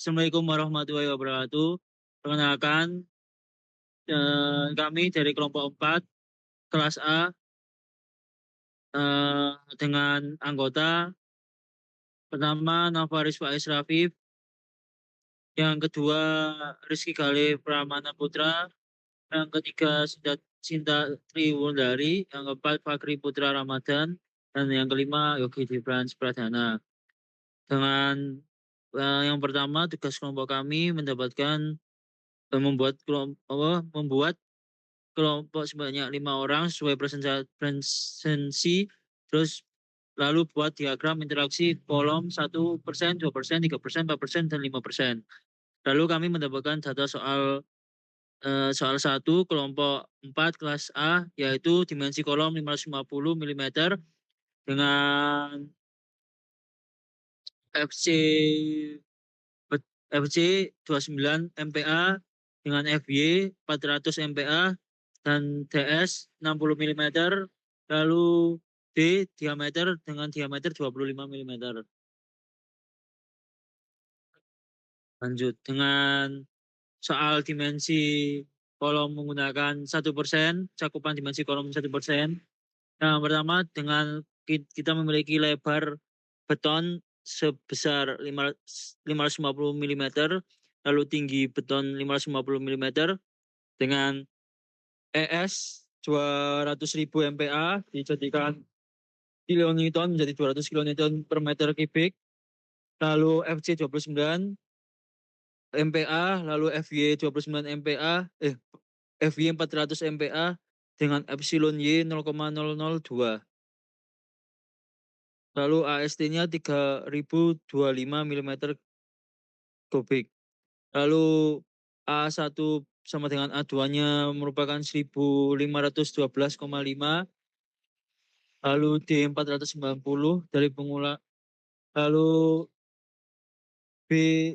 Assalamualaikum warahmatullahi wabarakatuh. Perkenalkan, kami dari kelompok 4, kelas A, dengan anggota pertama Navaris Faiz Rafif, yang kedua Rizky Galih Pramana Putra, yang ketiga Sinta Triwulandari, yang keempat Fakri Putra Ramadan, dan yang kelima Yogi Dibrans Pradana. Dengan yang pertama, tugas kelompok kami mendapatkan membuat kelompok sebanyak 5 orang sesuai presensi, terus lalu buat diagram interaksi kolom 1%, 2%, 3%, 4%, dan 5%. Lalu kami mendapatkan data soal 1 kelompok 4 kelas A, yaitu dimensi kolom 550 mm dengan FC FC 29 MPa dengan FY 400 MPa dan DS 60 mm, lalu D diameter dengan diameter 25 mm. Lanjut dengan soal dimensi kolom menggunakan 1%, cakupan dimensi kolom 1%. Yang pertama, dengan kita memiliki lebar beton sebesar 550 mm, lalu tinggi beton 550 mm dengan ES 200.000 MPa dijadikan kilonewton menjadi 200 kilonewton per meter kubik, lalu FC 29 MPa, lalu FY 29 MPa, FY 400 MPa dengan epsilon Y 0,002. Lalu AST-nya 3025 mm kubik. Lalu A1 sama dengan A2-nya merupakan 1512,5. Lalu D 490 dari pengulang. Lalu B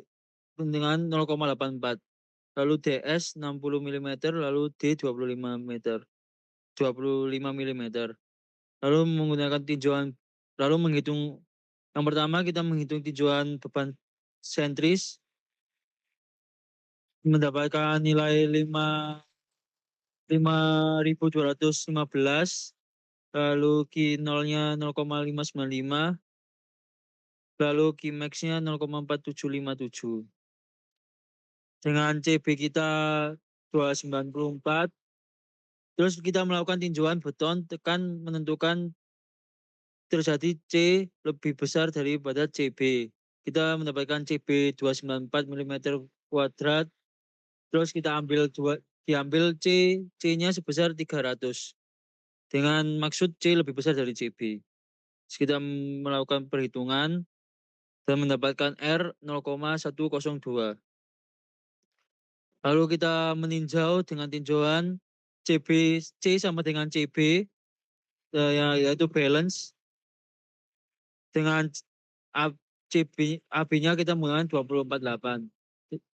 dengan 0,84. Lalu DS 60 mm, lalu D 25 mm. Lalu menggunakan tinjauan, lalu menghitung, yang pertama kita menghitung tinjauan beban sentris, mendapatkan nilai 5.215, lalu Q0-nya 0,595, lalu Qmax-nya 0,4757. Dengan CB kita 294, terus kita melakukan tinjauan beton, tekan menentukan terjadi C lebih besar daripada CB. Kita mendapatkan CB 294 mm kuadrat, terus kita diambil C-nya sebesar 300. Dengan maksud C lebih besar dari CB. Terus kita melakukan perhitungan dan mendapatkan R 0,102. Lalu kita meninjau dengan tinjauan CB, C sama dengan CB, yaitu balance. Dengan AB-nya kita menggunakan 248.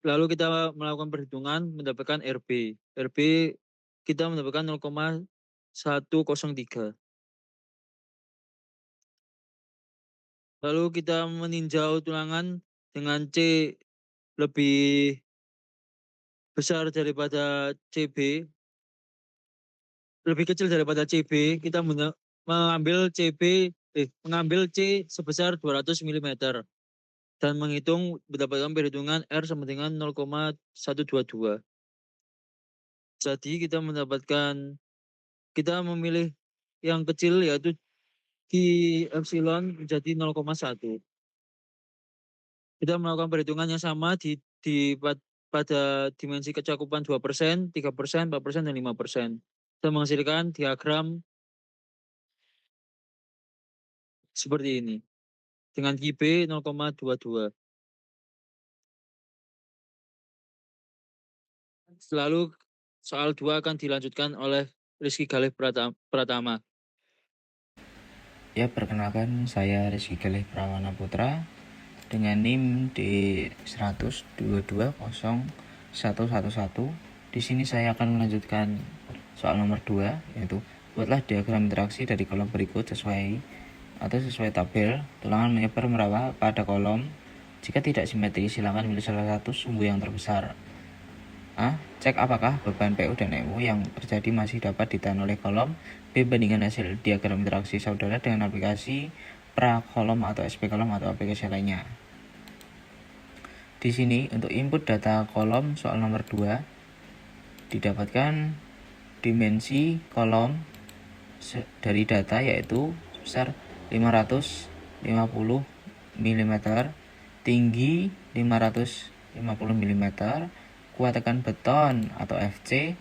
Lalu kita melakukan perhitungan mendapatkan RB. RB kita mendapatkan 0,103. Lalu kita meninjau tulangan dengan C lebih besar daripada CB, lebih kecil daripada CB, kita mengambil C sebesar 200 mm dan mendapatkan perhitungan R sama dengan 0,122. Jadi kita memilih yang kecil, yaitu Q epsilon menjadi 0,1. Kita melakukan perhitungan yang sama pada dimensi kecakupan 2%, 3%, 4%, dan 5%. Kita menghasilkan diagram seperti ini dengan QB 0,22. Lalu soal 2 akan dilanjutkan oleh Rizky Galih Pratama. Ya, perkenalkan saya Rizky Galih Pramana Putra dengan NIM D100220111. Di sini saya akan melanjutkan soal nomor 2, yaitu buatlah diagram interaksi dari kolom berikut sesuai tabel. Tulangan menyebar meraba pada kolom Jika tidak simetris, silakan pilih salah satu sumbu yang terbesar. A. Cek apakah beban PU dan MU yang terjadi masih dapat ditahan oleh kolom. B. Bandingkan hasil diagram interaksi saudara dengan aplikasi pra-kolom atau SP kolom atau aplikasi lainnya. Di sini untuk input data kolom soal nomor 2 didapatkan dimensi kolom dari data yaitu sebesar 550 mm, tinggi 550 mm, kuat tekan beton atau FC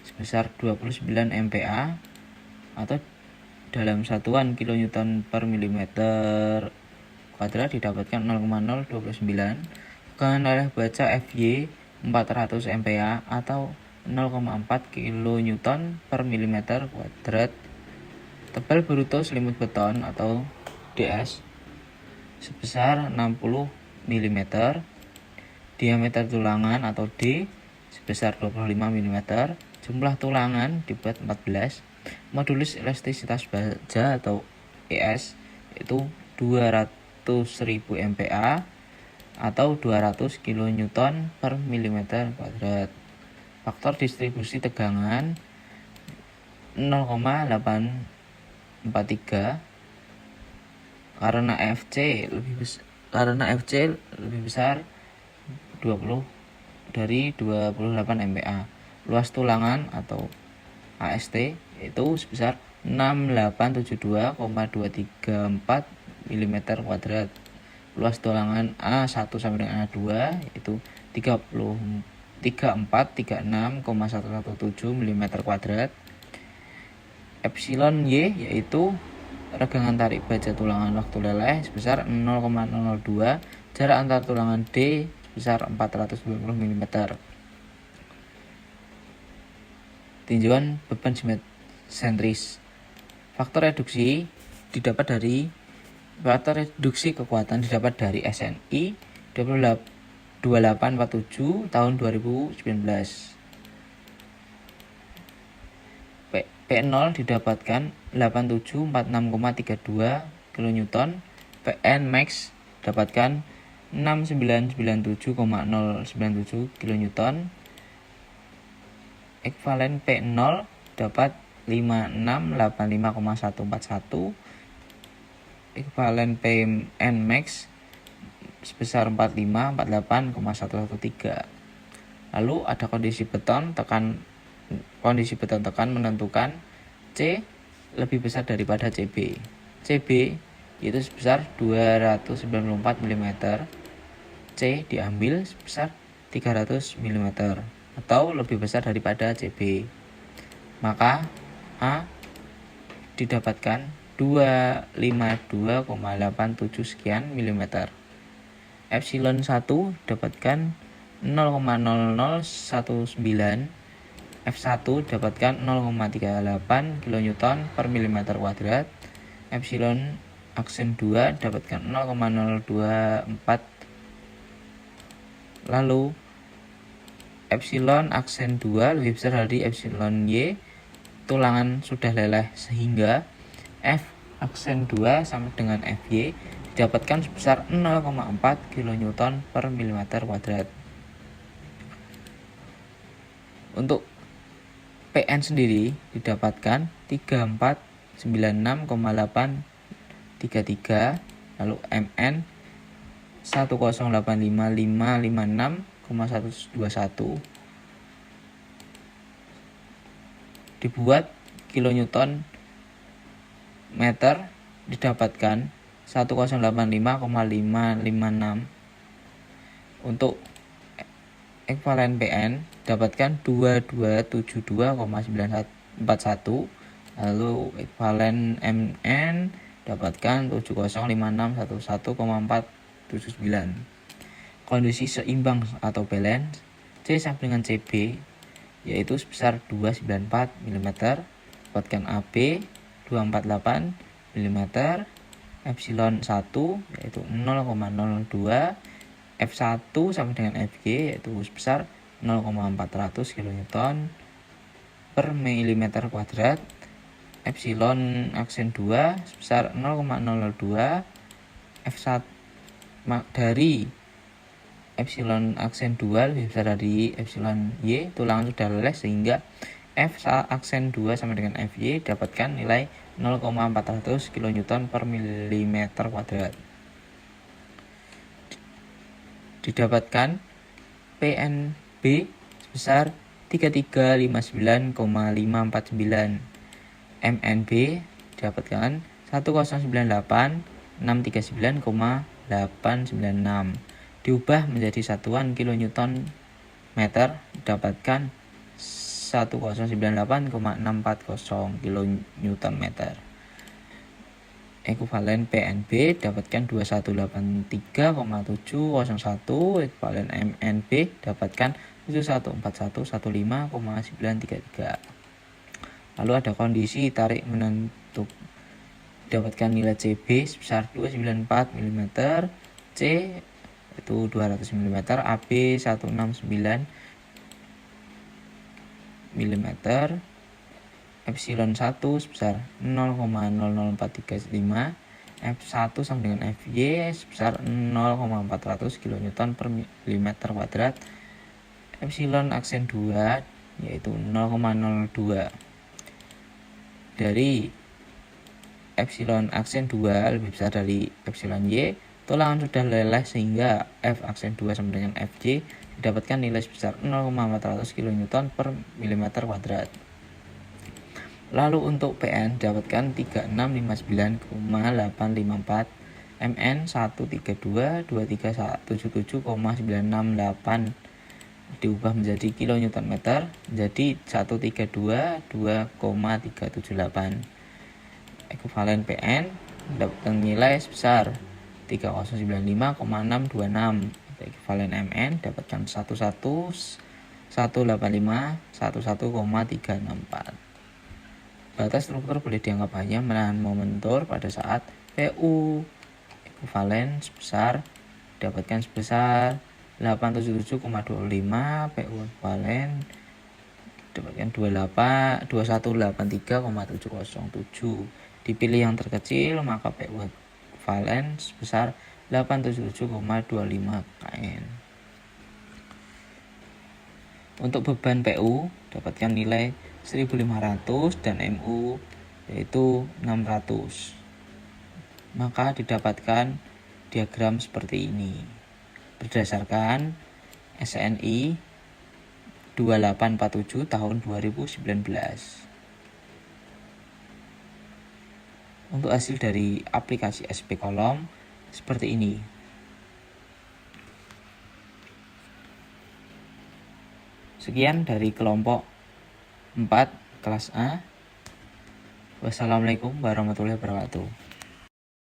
sebesar 29 MPa atau dalam satuan kilonewton per milimeter kuadrat didapatkan 0,029. Tegangan oleh baca FY 400 MPa atau 0,4 kilonewton per milimeter kuadrat. Tebal bruto selimut beton atau DS sebesar 60 mm. Diameter tulangan atau D sebesar 25 mm. Jumlah tulangan dibuat 14. Modulus elastisitas baja atau ES itu 200.000 MPa atau 200 kN per milimeter kuadrat. Faktor distribusi tegangan 0,843 karena FC lebih besar 20 dari 28 MPa. Luas tulangan atau AST itu sebesar 6872,234 mm kuadrat. Luas tulangan A1 sampai dengan A2 itu 3436,117 mm kuadrat. Epsilon Y yaitu regangan tarik baja tulangan waktu leleh sebesar 0,002. Jarak antar tulangan D sebesar 490 mm. Tinjauan beban sentris. Faktor reduksi kekuatan didapat dari SNI 2847 tahun 2019. P0 didapatkan 8746,32 kN. PN max dapatkan 6997,097 kN. Ekvalen P0 dapat 5685,141. Ekvalen PN max sebesar 4548,113. Lalu ada kondisi beton tekan menentukan C lebih besar daripada CB. CB itu sebesar 294 mm. C diambil sebesar 300 mm atau lebih besar daripada CB. Maka A didapatkan 252,87 sekian mm. Epsilon 1 dapatkan 0,0019. F1 dapatkan 0,38 kN per milimeter kuadrat. Epsilon aksen 2 dapatkan 0,024. Lalu epsilon aksen 2 lebih besar dari epsilon Y tulangan sudah leleh sehingga F aksen 2 sama dengan FY didapatkan sebesar 0,4 kN per milimeter kuadrat. Untuk PN sendiri didapatkan 3496,833, lalu MN 1085556,121 dibuat kilonewton meter didapatkan 10855,556. Untuk ekvalen PN dapatkan 2272,941, lalu ekvalen MN dapatkan 705611,479. Kondisi seimbang atau balance C sama dengan CB yaitu sebesar 294 mm, dapatkan AB 248 mm, epsilon 1 yaitu 0,02, F1 sama dengan FG yaitu sebesar 0,400 kN per milimeter kuadrat. Epsilon aksen 2 sebesar 0,02. F1 dari epsilon aksen 2 lebih besar dari epsilon Y, tulangan sudah leleh sehingga F aksen 2 sama dengan Fy dapatkan nilai 0,400 kN per mm². Didapatkan PNB sebesar 3359,549. MNB didapatkan 1098,639,896. Diubah menjadi satuan kilonewton meter didapatkan 1098,640 kilonewton meter. Ekuivalen PNB dapatkan 2183,701, ekuivalen MNB dapatkan 714115,933. Lalu ada kondisi tarik menentuk, dapatkan nilai CB sebesar 294 mm, C itu 200 mm, AB 169 mm, epsilon 1 sebesar 0,00435, F1 sama dengan Fy sebesar 0,400 kN per mm², epsilon aksen 2 yaitu 0,02. Dari epsilon aksen 2 lebih besar dari epsilon Y, tulangan sudah leleh sehingga F aksen 2 sama dengan Fj didapatkan nilai sebesar 0,400 kN per mm². Lalu untuk PN dapatkan 3659,854, MN 1322377,968 diubah menjadi kilonewton meter menjadi 1322,378. Ekuivalen PN mendapatkan nilai sebesar 3095,626. Ekuivalen MN dapatkan 11185,11,364. Batas struktur boleh dianggap hanya menahan momentum pada saat PU ekuivalen sebesar dapatkan sebesar 877,25, PU ekuivalen dapatkan 2183,707. Dipilih yang terkecil maka PU ekuivalen sebesar 877,25 kN. Untuk beban PU dapatkan nilai 1500 dan MU yaitu 600. Maka didapatkan diagram seperti ini berdasarkan SNI 2847 tahun 2019. Untuk hasil dari aplikasi SP kolom seperti ini. Sekian dari kelompok 4 kelas A. Wassalamualaikum warahmatullahi wabarakatuh.